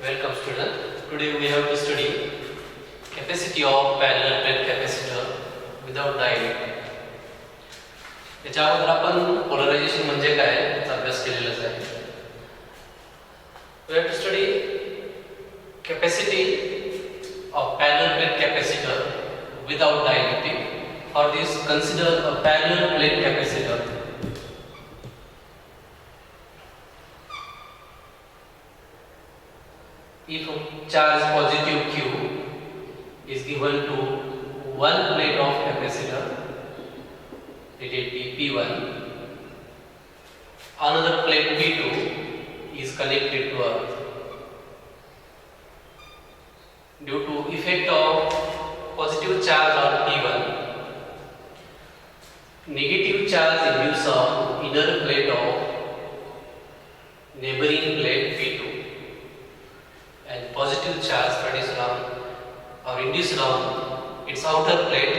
Welcome student. Today we have to study capacity of parallel plate capacitor without dielectric. याच्या अगोदर आपण polarisation म्हणजे काय याचा अभ्यास केलेलाच आहे. We have to study capacity of parallel plate capacitor without dielectric. For this, consider a parallel plate capacitor. If a charge positive Q is given to one plate of capacitor, let it be P1, another plate P2 is connected to earth. Due to effect of positive charge on P1, negative charge induced on inner plate of neighboring plate P2. And positive charge produced on or induced on its outer plate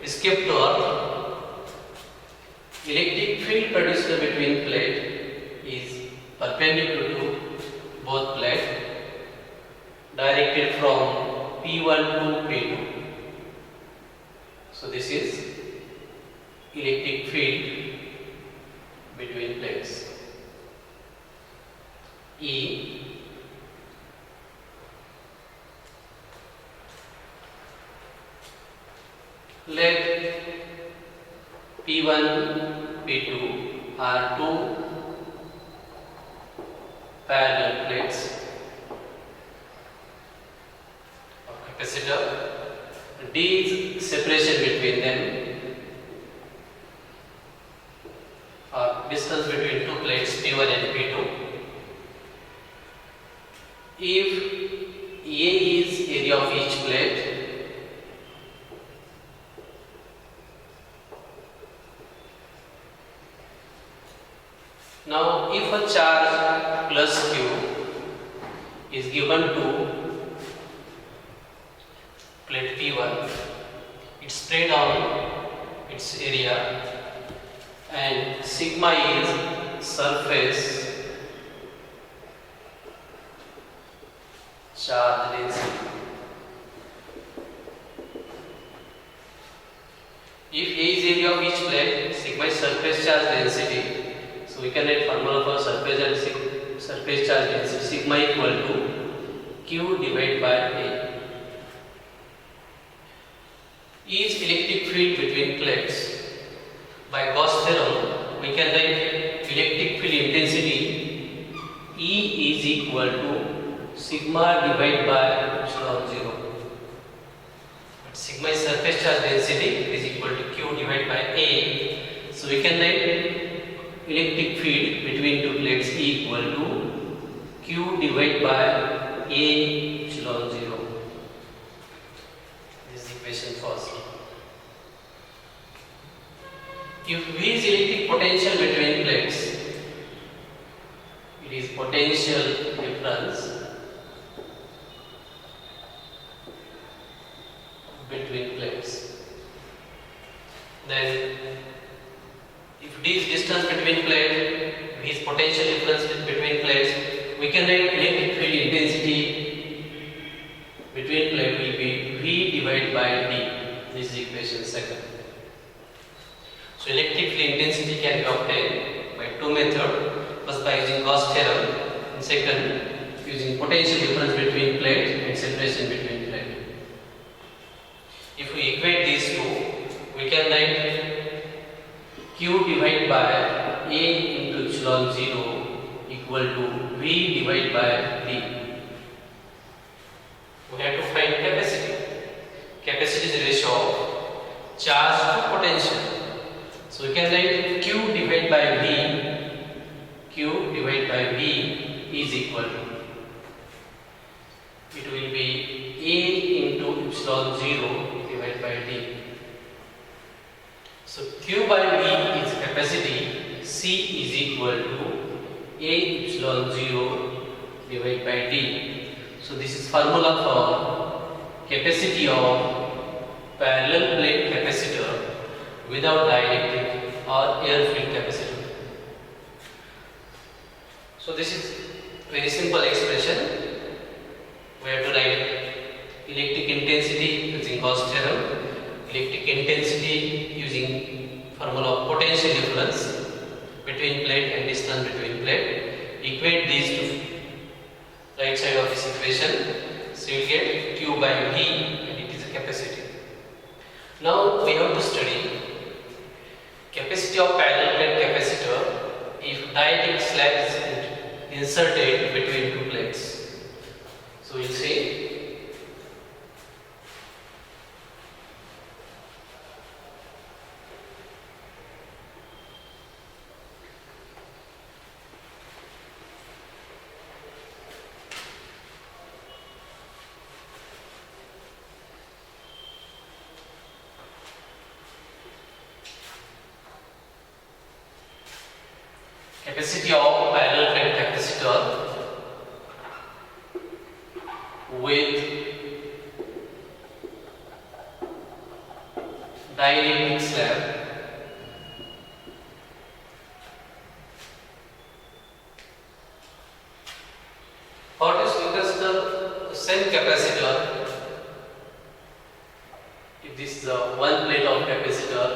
escape to earth. Electric field produced between plate is perpendicular to both plates, directed from P1 to P2. So this is electric field between plates. E let P1, P2 are two parallel plates of capacitor. D is separation between them or distance between two plates P1 and P2. If A is area of each plate, now if a charge plus Q is given to plate P1, it's spread on its area and sigma is surface charge density. If A is area of each plate, sigma is surface charge density. So we can write formula for surface charge density, sigma equal to Q divided by A. E is electric field between plates. By Gauss theorem, we can write electric field intensity E is equal to sigma divided by epsilon 0. But sigma is surface charge density, it is equal to Q divided by A. So we can write electric field between two plates equal to Q divided by A epsilon 0. This is equation first. If V is electric potential between plates, it is potential difference between plates. Then if D is distance between plates, V is potential difference between plates, we can write electric field intensity between plates will be V divided by D. This is equation second. So electric field intensity can be obtained by two methods. First by using Gauss theorem, and second using potential difference between plates and separation between plates. If we equate these two, we can write Q divided by A into epsilon 0 equal to V divided by D. We have to find capacity. Capacity is the ratio of charge to potential. So we can write Q divided by V. Q divided by V is equal to, it will be A into epsilon 0 divided by D. So Q by V is capacity, C is equal to A epsilon 0 divided by D. So this is formula for capacity of parallel plate capacitor without dielectric or air filled capacitor. So this is very simple expression. we have to write electric intensity using Gauss theorem, electric intensity using formula of potential difference between plate and distance between plate. Equate these to right side of this equation, so you get Q by V, and it is a capacity. Now we have to study capacity of parallel plate capacitor if dielectric slab is inserted between two plates. So we will see capacity of parallel plate capacitor with dielectric slab for this we consider the same capacitor. If this is one plate of capacitor,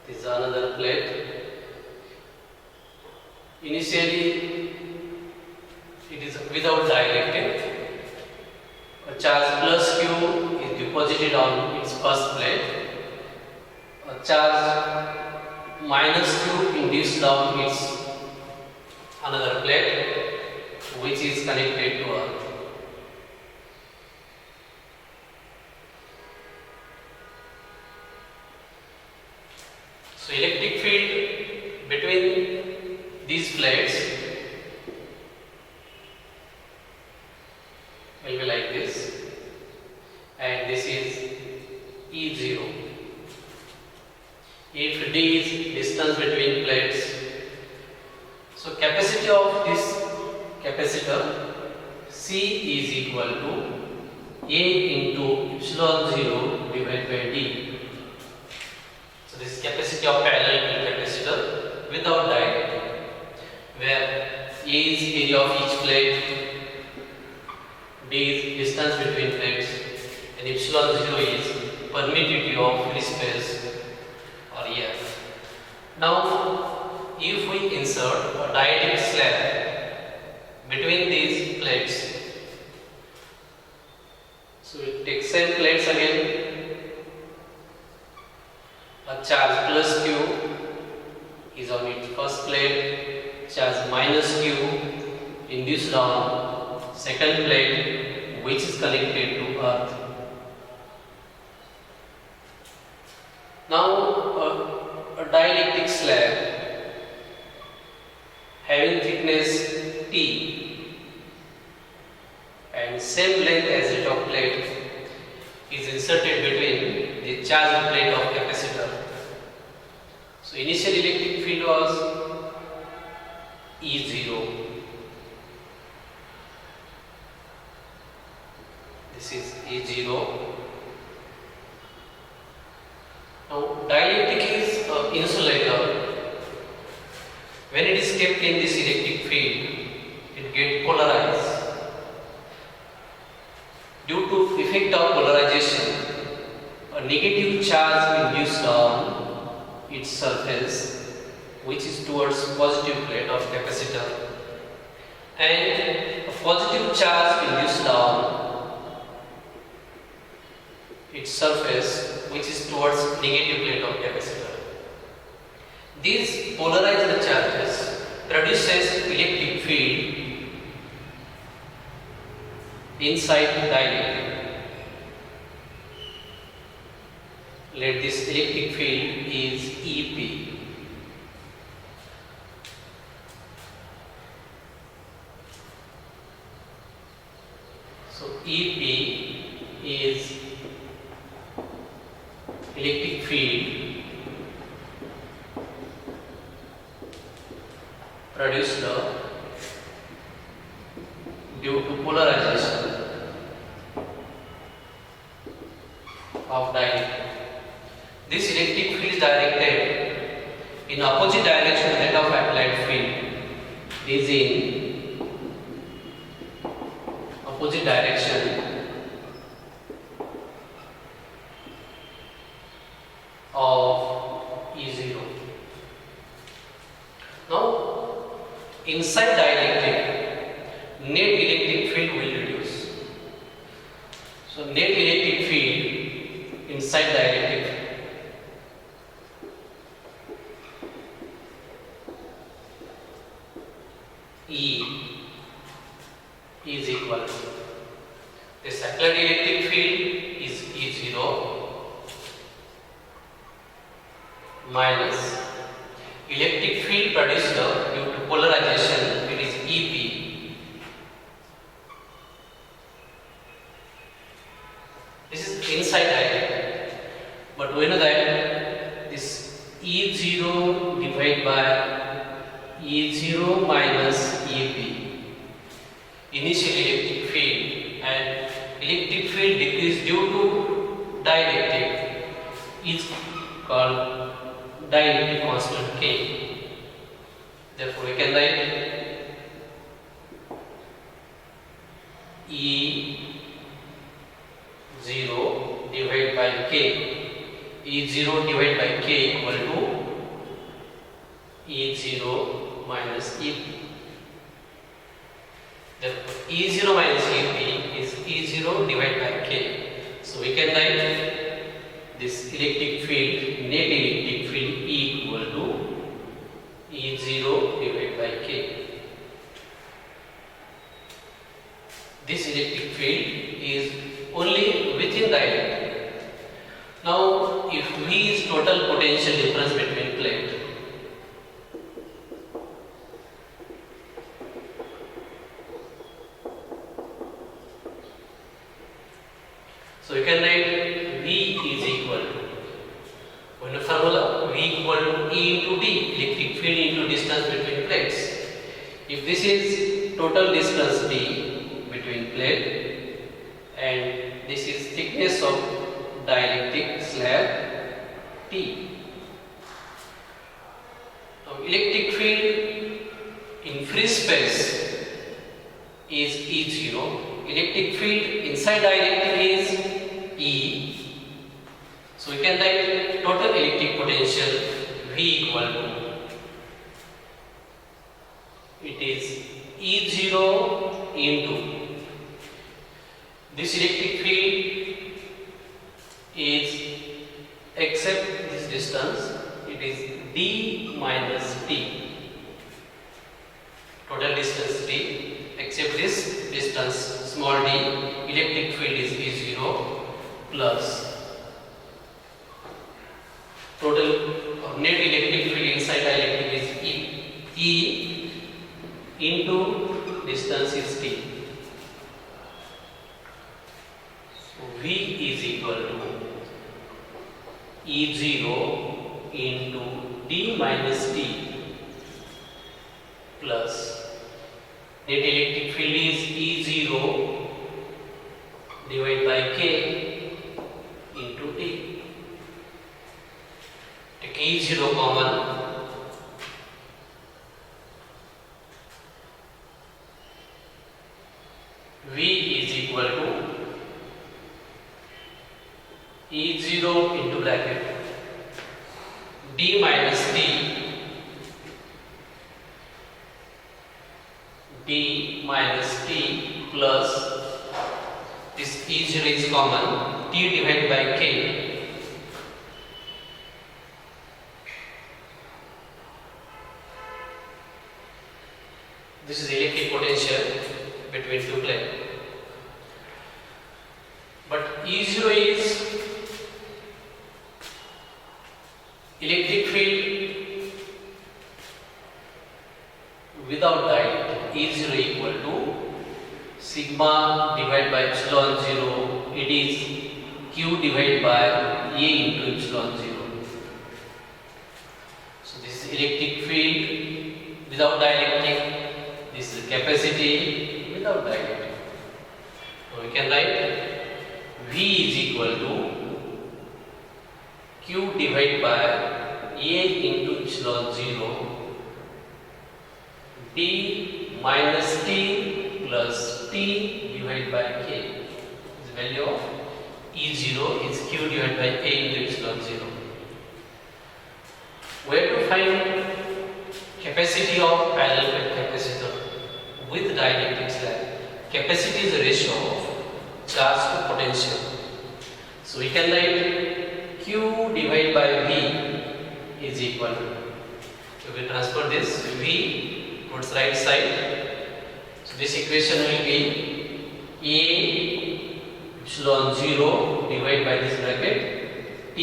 this is another plate. Initially it is without dielectric. A charge plus Q is deposited on its first plate. A charge minus Q induced on its another plate, which is connected to earth. So electric field between these plates will be like this, and this is E0. If D is distance between plates, so capacity of this capacitor C is equal to A into epsilon 0 divided by D. So this is capacity of parallel plate capacitor without dielectric, where A is area of each plate, D is distance between plates, and epsilon 0 is permittivity of free space or EF. Now, if we insert a dielectric slab between these plates, so we take same plates again, a charge plus Q is on its first plate, charge minus Q induced on second plate, which is connected to earth. Now a dielectric slab having thickness T and same length as that of plate is inserted between the charged plate of capacitor. So initial electric field was E0. This is E0. Now dielectric is insulator. When it is kept in this electric field, it gets polarized. Due to effect of polarization, a negative charge induced on its surface, which is towards positive plate of capacitor, and a positive charge induced on its surface, which is towards negative plate of capacitor. These polarized charges produces electric field inside the dielectric. Let this electric field is EP. So EP is electric field produced due to polarization of dielectric. This electric field is directed in opposite direction to that of applied field, is in opposite opposite direction of E0. Now, inside dielectric, net electric field will reduce. So, net electric field inside dielectric E is equal to the applied electric field is E0 minus electric field produced due to polarization, it is EP. This is inside dielectric, but we know that this E0 divided by E0 minus EP, initial electric field, and electric field decrease due to dielectric is called dielectric constant K. Therefore, we can write E0 divided by K. E0 divided by K equal to E0 minus EP. Therefore, E0 minus EP is E0 divided by K. So we can write this electric field, net electric field E equal to E0 divided by K. This electric field is only within dielectric. Now, if V is total potential difference between plate, so you can write V is equal to, when the formula V equal to E into D, electric field into distance between plates. If this is total distance D between plate and this is thickness of dielectric slab T. Now, electric field in free space is E0. Electric field inside dielectric is E. So we can write total electric potential V equal to, it is E0 into this electric field is, except this distance, it is D minus T. Total distance D, except this distance small d, electric field is E0 plus total net electric field inside dielectric is E into distance is T. So V is equal to E0 into D minus T plus net electric field is E0 divided by K into T. Take E0 common. V is equal to E0 into bracket D minus T, D minus T plus this E0 is common, T divided by K. This is electric potential between two plates. But E0 is electric field without dielectric. E0 equal to sigma divided by epsilon 0. It is Q divided by A into epsilon 0. So this is electric field without dielectric. This is capacity without dielectric. So we can write V is equal to Q divided by A into epsilon 0 D minus T plus T divided by K. The value of E0 is Q divided by A into epsilon 0. Where to find capacity of parallel plate capacitor with dielectric slab? Capacity is a ratio of charge to potential. So we can write Q divided by V is equal to, so we transfer this V towards right side. So this equation will be A epsilon 0 divided by this bracket T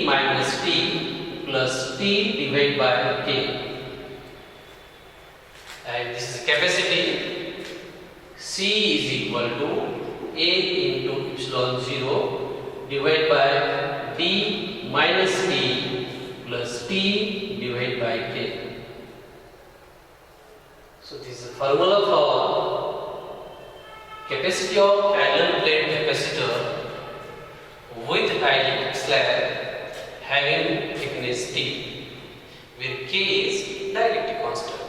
minus T plus T divided by K, and this is capacity. C is equal to A into epsilon 0 divided by D minus T plus T divided by K. So this is the formula for capacity of parallel plate capacitor with dielectric slab having thickness T, where K is dielectric constant.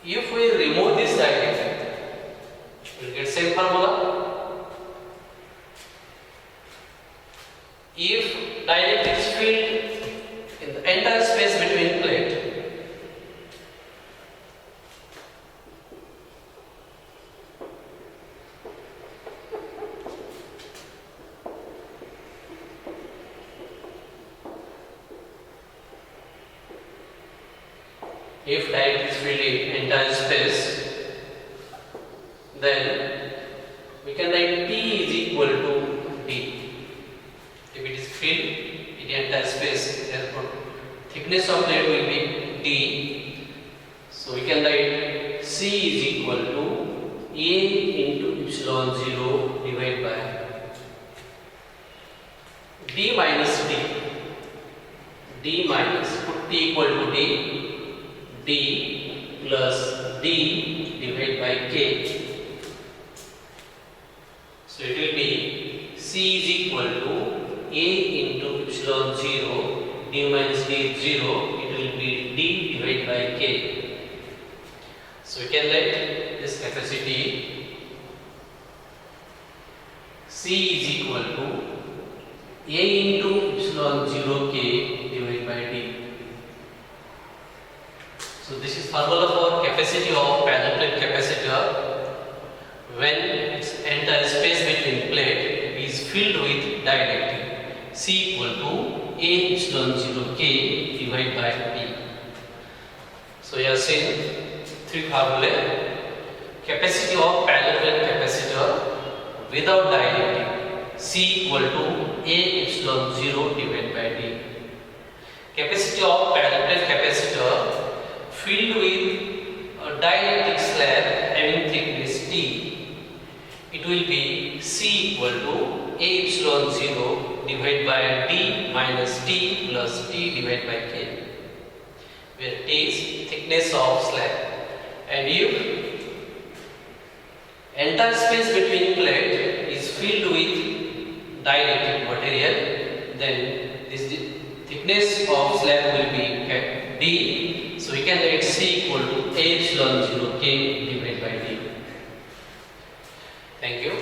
If we remove this dielectric, we will get same formula. If dielectric is filled in the entire space between plate, if dielectric is filled in entire space, then we can write T is equal to D. If it is filled in entire space, therefore thickness of plate will be D. So we can write C is equal to A into epsilon 0 divided by D minus D. D minus, put T equal to D plus D divided by K. So it will be C is equal to A into epsilon 0, D minus D is 0, it will be D divided by K. So we can let this capacity C is equal to A into epsilon 0 K divided by D. So this is formula for capacity of parallel plate capacitor when its entire space between plate is filled with dielectric. C equal to A epsilon 0 K divided by D. So you have seen three formulae. Capacity of parallel plate capacitor without dielectric, C equal to A epsilon 0 divided by D. Capacity of parallel plate capacitor filled with a dielectric slab having thickness T, it will be C equal to A epsilon 0 divided by D minus T plus T divided by K, where T is thickness of slab. And if entire space between plate is filled with dielectric material, then this thickness of slab will be D. So we can write C equal to A epsilon 0 K divided by D. Thank you.